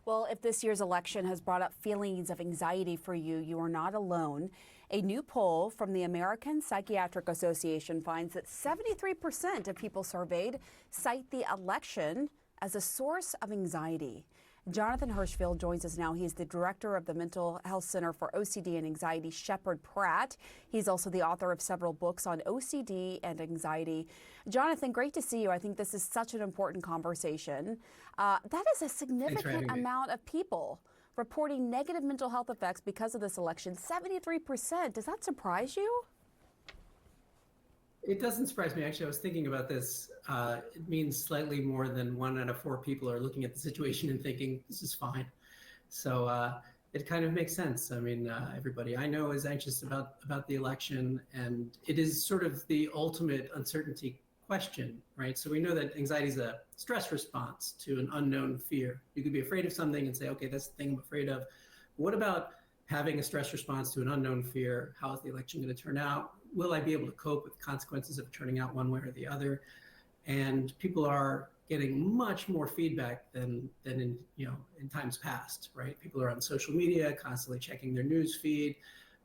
Well, if this year's election has brought up feelings of anxiety for you, you are not alone. A new poll from the American Psychiatric Association finds that 73% of people surveyed cite the election as a source of anxiety. Jon Hershfield joins us now. He's the director of the Mental Health Center for OCD and Anxiety, Sheppard Pratt. He's also the author of several books on OCD and anxiety. Jonathan, great to see you. I think this is such an important conversation. That is a significant amount of people reporting negative mental health effects because of this election. 73%. Does that surprise you? It doesn't surprise me. Actually, I was thinking about this. It means slightly more than 1 out of 4 people are looking at the situation and thinking, this is fine. So it kind of makes sense. I mean, everybody I know is anxious about the election, and it is sort of the ultimate uncertainty question, right? So we know that anxiety is a stress response to an unknown fear. You could be afraid of something and say, okay, that's the thing I'm afraid of. What about having a stress response to an unknown fear? How is the election going to turn out? Will I be able to cope with the consequences of turning out one way or the other? And people are getting much more feedback than in times past, right? People are on social media, constantly checking their news feed.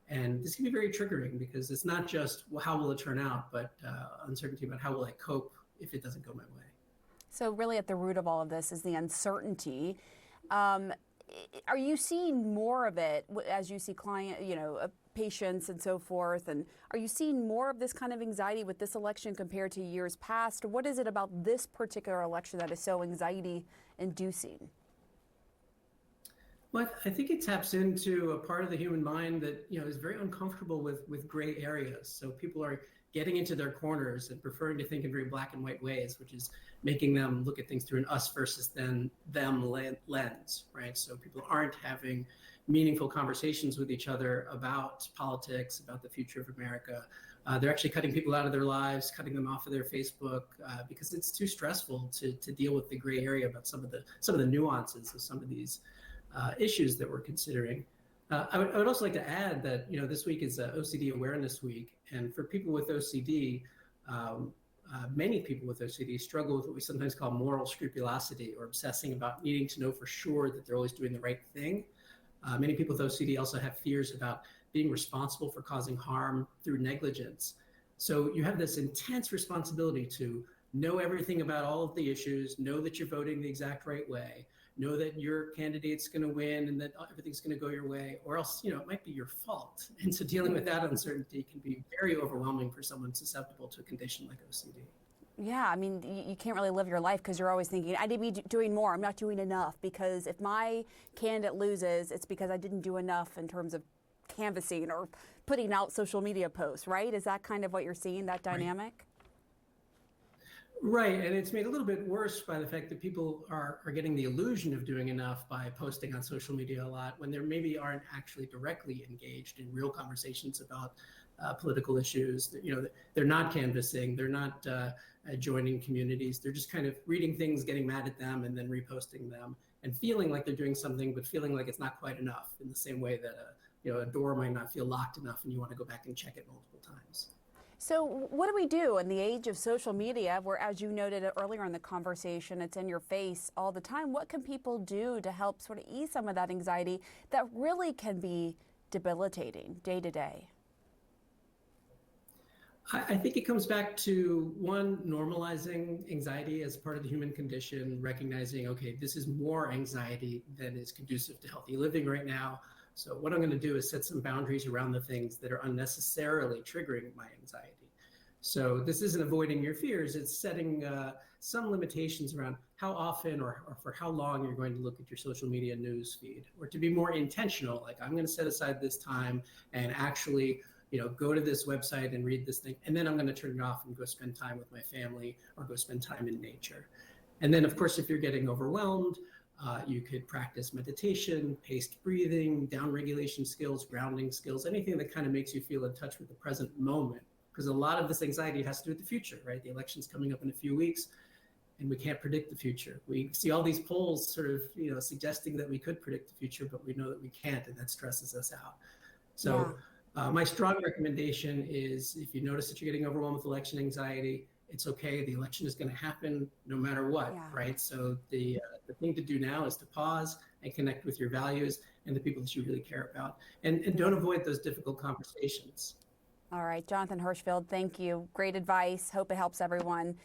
And this can be very triggering because it's not just, well, how will it turn out, but uncertainty about how will I cope if it doesn't go my way. So really at the root of all of this is the uncertainty. Are you seeing more of it as you see patients and so forth? And are you seeing more of this kind of anxiety with this election compared to years past? What is it about this particular election that is so anxiety inducing? Well, I think it taps into a part of the human mind that is very uncomfortable with gray areas. So people are getting into their corners and preferring to think in very black and white ways, which is making them look at things through an us versus them lens, right? So people aren't having meaningful conversations with each other about politics, about the future of America. They're actually cutting people out of their lives, cutting them off of their Facebook because it's too stressful to deal with the gray area about some of the nuances of some of these issues that we're considering. I would also like to add that this week is OCD Awareness Week, and for people with OCD, many people with OCD struggle with what we sometimes call moral scrupulosity, or obsessing about needing to know for sure that they're always doing the right thing. Many people with OCD also have fears about being responsible for causing harm through negligence. So you have this intense responsibility to know everything about all of the issues, know that you're voting the exact right way, know that your candidate's going to win and that everything's going to go your way, or else, it might be your fault. And so dealing with that uncertainty can be very overwhelming for someone susceptible to a condition like OCD. Yeah, I mean, you can't really live your life because you're always thinking, I need to be doing more. I'm not doing enough, because if my candidate loses, it's because I didn't do enough in terms of canvassing or putting out social media posts, right? Is that kind of what you're seeing, that dynamic? Right, and it's made a little bit worse by the fact that people are getting the illusion of doing enough by posting on social media a lot when they maybe aren't actually directly engaged in real conversations about political issues. They're not canvassing, they're not joining communities, they're just kind of reading things, getting mad at them, and then reposting them, and feeling like they're doing something, but feeling like it's not quite enough, in the same way that a door might not feel locked enough and you want to go back and check it multiple times. So what do we do in the age of social media, where, as you noted earlier in the conversation, it's in your face all the time? What can people do to help sort of ease some of that anxiety that really can be debilitating day to day? I think it comes back to, one, normalizing anxiety as part of the human condition, recognizing, okay, this is more anxiety than is conducive to healthy living right now. So what I'm going to do is set some boundaries around the things that are unnecessarily triggering my anxiety. So this isn't avoiding your fears, it's setting some limitations around how often or for how long you're going to look at your social media news feed, or to be more intentional, like I'm going to set aside this time and actually go to this website and read this thing, and then I'm going to turn it off and go spend time with my family or go spend time in nature. And then, of course, if you're getting overwhelmed, you could practice meditation, paced breathing, down regulation skills, grounding skills, anything that kind of makes you feel in touch with the present moment. Because a lot of this anxiety has to do with the future, right? The election's coming up in a few weeks, and we can't predict the future. We see all these polls sort of, suggesting that we could predict the future, but we know that we can't, and that stresses us out. So my strong recommendation is, if you notice that you're getting overwhelmed with election anxiety, it's okay. The election is going to happen no matter what, Yeah. right? So the thing to do now is to pause and connect with your values and the people that you really care about, and don't avoid those difficult conversations. All right, Jonathan Hershfield, thank you. Great advice. Hope it helps everyone.